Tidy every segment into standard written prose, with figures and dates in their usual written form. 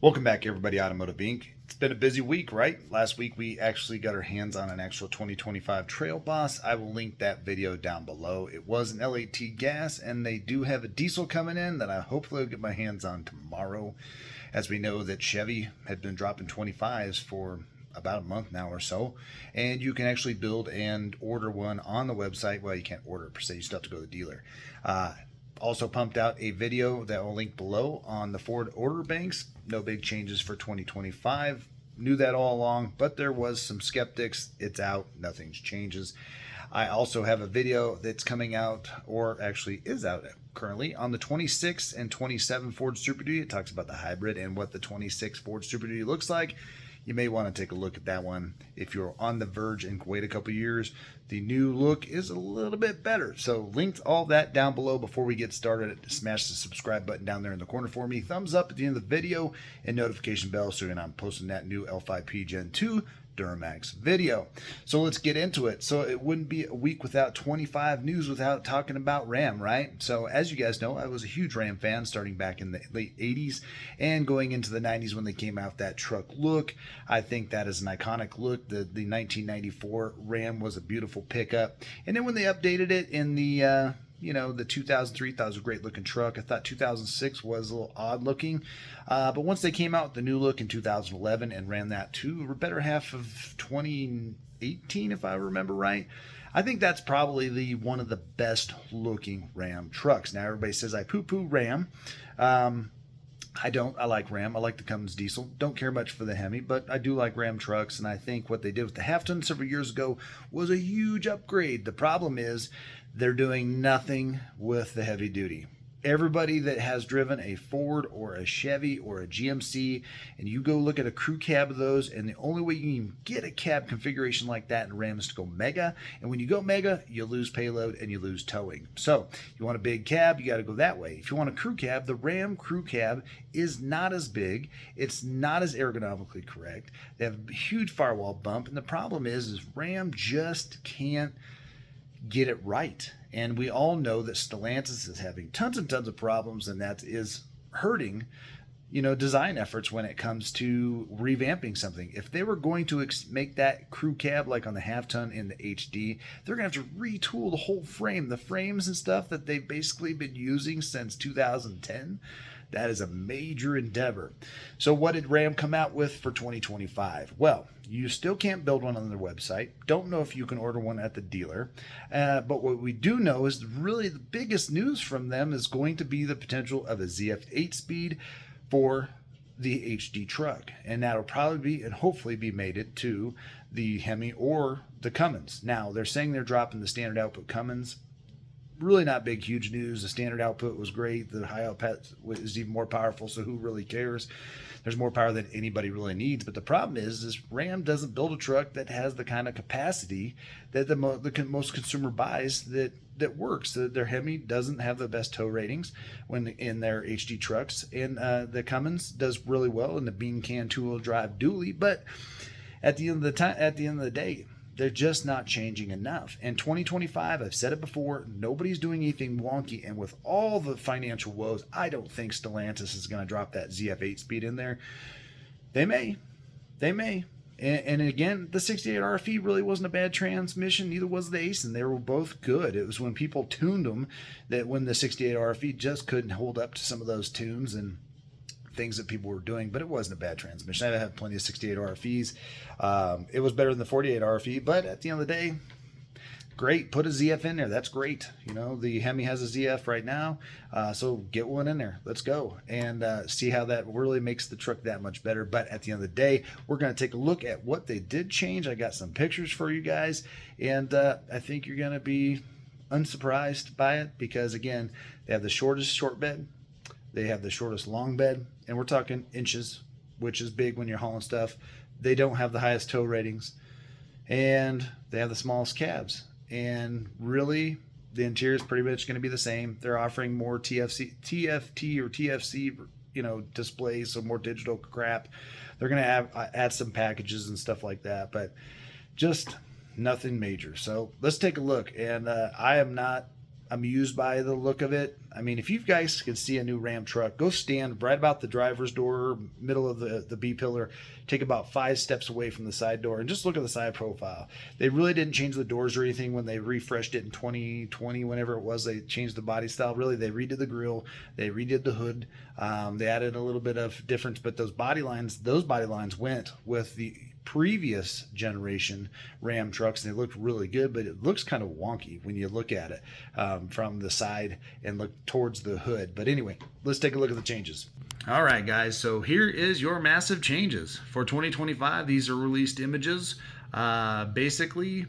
Welcome back, everybody. Automotive Inc. It's been a busy week, right? Last week we actually got our hands on an actual 2025 Trail Boss. I will link that video down below. It was an L8T gas, and they do have a diesel coming in that I hopefully will get my hands on tomorrow. As we know that Chevy had been dropping 25s for about a month now or so, and you can actually build and order one on the website. Well, you can't order it per se, you still have to go to the dealer. Also pumped out a video that I'll link below on the Ford order banks. No big changes for 2025. Knew that all along, but there was some skeptics. It's out, nothing changes. I also have a video that's coming out, or actually is out currently, on the 26 and 27 Ford Super Duty. It talks about the hybrid and what the 26 Ford Super Duty looks like. You may want to take a look at that one. If you're on the verge and wait a couple years, the new look is a little bit better. So linked all that down below. Before we get started, smash the subscribe button down there in the corner for me. Thumbs up at the end of the video and notification bell so when I'm posting that new L5P Gen 2 Duramax video. So let's get into it. So it wouldn't be a week without 25 news without talking about Ram, right? So as you guys know, I was a huge Ram fan starting back in the late 80s and going into the 90s when they came out that truck look. I think that is an iconic look. The 1994 Ram was a beautiful pickup. And then when they updated it in the the 2003, thought it was a great looking truck. I thought 2006 was a little odd looking. But once they came out with the new look in 2011 and ran that to the better half of 2018, if I remember right, I think that's probably one of the best looking Ram trucks. Now everybody says I poo-poo Ram. I don't. I like Ram. I like the Cummins diesel. Don't care much for the Hemi, but I do like Ram trucks, and I think what they did with the half-ton several years ago was a huge upgrade. The problem is they're doing nothing with the heavy duty. Everybody that has driven a Ford or a Chevy or a GMC, and you go look at a crew cab of those, and the only way you can get a cab configuration like that in Ram is to go mega. And when you go mega, you lose payload and you lose towing. So you want a big cab, you got to go that way. If you want a crew cab, the Ram crew cab is not as big. It's not as ergonomically correct. They have a huge firewall bump, and the problem is Ram just can't get it right. And we all know that Stellantis is having tons and tons of problems, and that is hurting, design efforts when it comes to revamping something. If they were going to make that crew cab like on the half-ton in the HD, they're going to have to retool the whole frame. The frames and stuff that they've basically been using since 2010. That is a major endeavor. So what did Ram come out with for 2025? Well, you still can't build one on their website. Don't know if you can order one at the dealer. But what we do know is really the biggest news from them is going to be the potential of a ZF 8-speed for the HD truck. And that'll probably be and hopefully be mated to the Hemi or the Cummins. Now, they're saying they're dropping the standard output Cummins. Really not big, huge news. The standard output was great. The high output is even more powerful, so who really cares? There's more power than anybody really needs. But the problem is Ram doesn't build a truck that has the kind of capacity that the most consumer buys that works. Their Hemi doesn't have the best tow ratings when in their HD trucks, and the Cummins does really well in the bean can two-wheel drive dually. But at the end of the day, they're just not changing enough. And 2025, I've said it before, nobody's doing anything wonky. And with all the financial woes, I don't think Stellantis is going to drop that ZF 8-speed in there. They may. And again, the 68 RFE really wasn't a bad transmission. Neither was the Ace, and they were both good. It was when people tuned them that when the 68 RFE just couldn't hold up to some of those tunes and things that people were doing, but it wasn't a bad transmission. I have plenty of 68 RFEs. It was better than the 48 RFE, but at the end of the day, great. Put a ZF in there. That's great. The Hemi has a ZF right now, so get one in there. Let's go and see how that really makes the truck that much better. But at the end of the day, we're going to take a look at what they did change. I got some pictures for you guys, and I think you're going to be unsurprised by it because, again, they have the shortest short bed. They have the shortest long bed, and we're talking inches, which is big when you're hauling stuff. They don't have the highest tow ratings, and they have the smallest cabs. And really, the interior is pretty much going to be the same. They're offering more TFT or TFC, displays, so more digital crap. They're going to add some packages and stuff like that, but just nothing major. So let's take a look. And I amused by the look of it. I mean, if you guys can see a new Ram truck, go stand right about the driver's door, middle of the B-pillar, take about 5 steps away from the side door, and just look at the side profile. They really didn't change the doors or anything when they refreshed it in 2020, whenever it was. They changed the body style. Really, they redid the grille, they redid the hood, they added a little bit of difference, but those body lines went with the previous generation Ram trucks, and they looked really good, but it looks kind of wonky when you look at it from the side and look towards the hood. But anyway, let's take a look at the changes. All right, guys, so here is your massive changes for 2025. These are released images. Basically,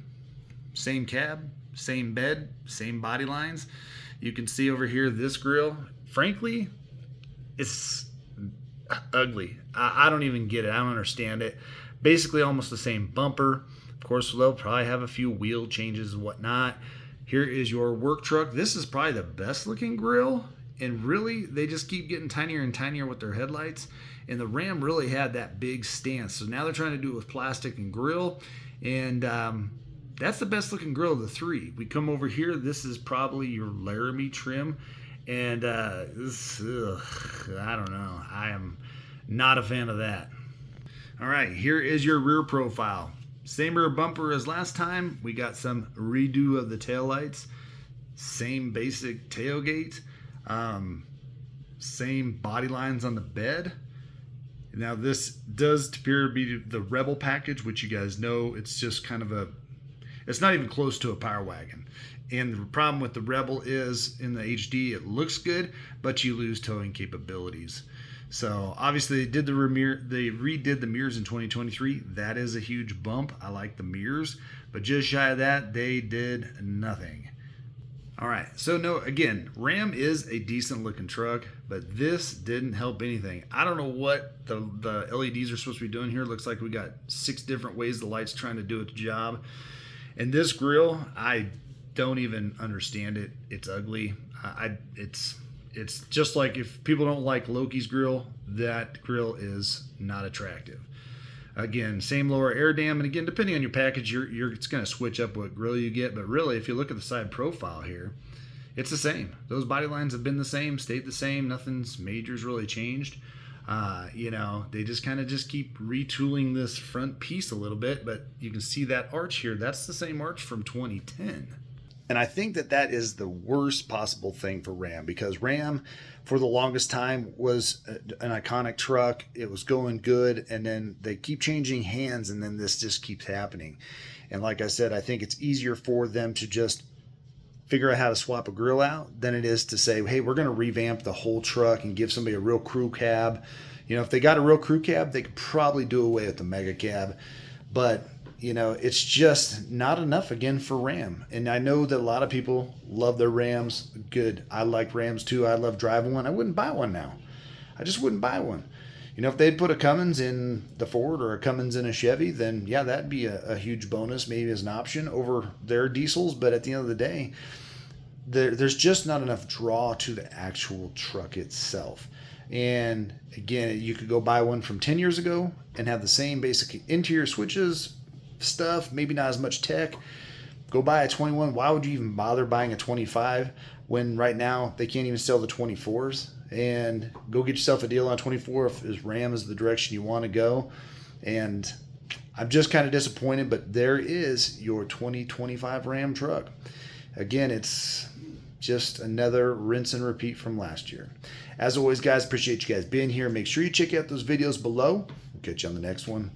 same cab, same bed, same body lines. You can see over here this grille. Frankly, it's ugly. I don't even get it. I don't understand it. Basically almost the same bumper. Of course, they'll probably have a few wheel changes and whatnot. Here is your work truck. This is probably the best looking grille, and really they just keep getting tinier and tinier with their headlights, and the Ram really had that big stance, so now they're trying to do it with plastic and grille, and that's the best looking grille of the three. We come over here, this is probably your Laramie trim, and this, I don't know, I am not a fan of that. All right, here is your rear profile. Same rear bumper as last time. We got some redo of the taillights. Same basic tailgate. Same body lines on the bed. Now this does appear to be the Rebel package, which you guys know, it's just kind of it's not even close to a Power Wagon. And the problem with the Rebel is in the HD, it looks good, but you lose towing capabilities. So obviously they redid the mirrors in 2023. That is a huge bump. I like the mirrors, but just shy of that, they did nothing. All right, so no, again, Ram is a decent looking truck, but this didn't help anything. I don't know what the LEDs are supposed to be doing here. It looks like we got 6 different ways the light's trying to do its job. And this grille, I don't even understand it. It's ugly. It's just like if people don't like Loki's grill, that grill is not attractive. Again, same lower air dam, and again, depending on your package, it's going to switch up what grill you get. But really, if you look at the side profile here, it's the same. Those body lines have been the same, stayed the same. Nothing's major's really changed. You know, they just kind of keep retooling this front piece a little bit, but you can see that arch here. That's the same arch from 2010. And I think that is the worst possible thing for Ram, because Ram, for the longest time, was an iconic truck. It was going good, and then they keep changing hands, and then this just keeps happening. And like I said, I think it's easier for them to just figure out how to swap a grill out than it is to say, hey, we're going to revamp the whole truck and give somebody a real crew cab. You know, if they got a real crew cab, they could probably do away with the mega cab. But you know, it's just not enough again for Ram. And I know that a lot of people love their Rams. Good. I like Rams too. I love driving one. I wouldn't buy one now. I just wouldn't buy one. You know, if they'd put a Cummins in the Ford or a Cummins in a Chevy, then yeah, that'd be a huge bonus, maybe as an option over their diesels. But at the end of the day, there's just not enough draw to the actual truck itself. And again, you could go buy one from 10 years ago and have the same basic interior switches, stuff, maybe not as much tech. Go buy a 21. Why would you even bother buying a 25 when right now they can't even sell the 24s? And go get yourself a deal on 24 if Ram is the direction you want to go. And I'm just kind of disappointed, but there is your 2025 Ram truck. Again, it's just another rinse and repeat from last year. As always, guys, appreciate you guys being here. Make sure you check out those videos below. We'll catch you on the next one.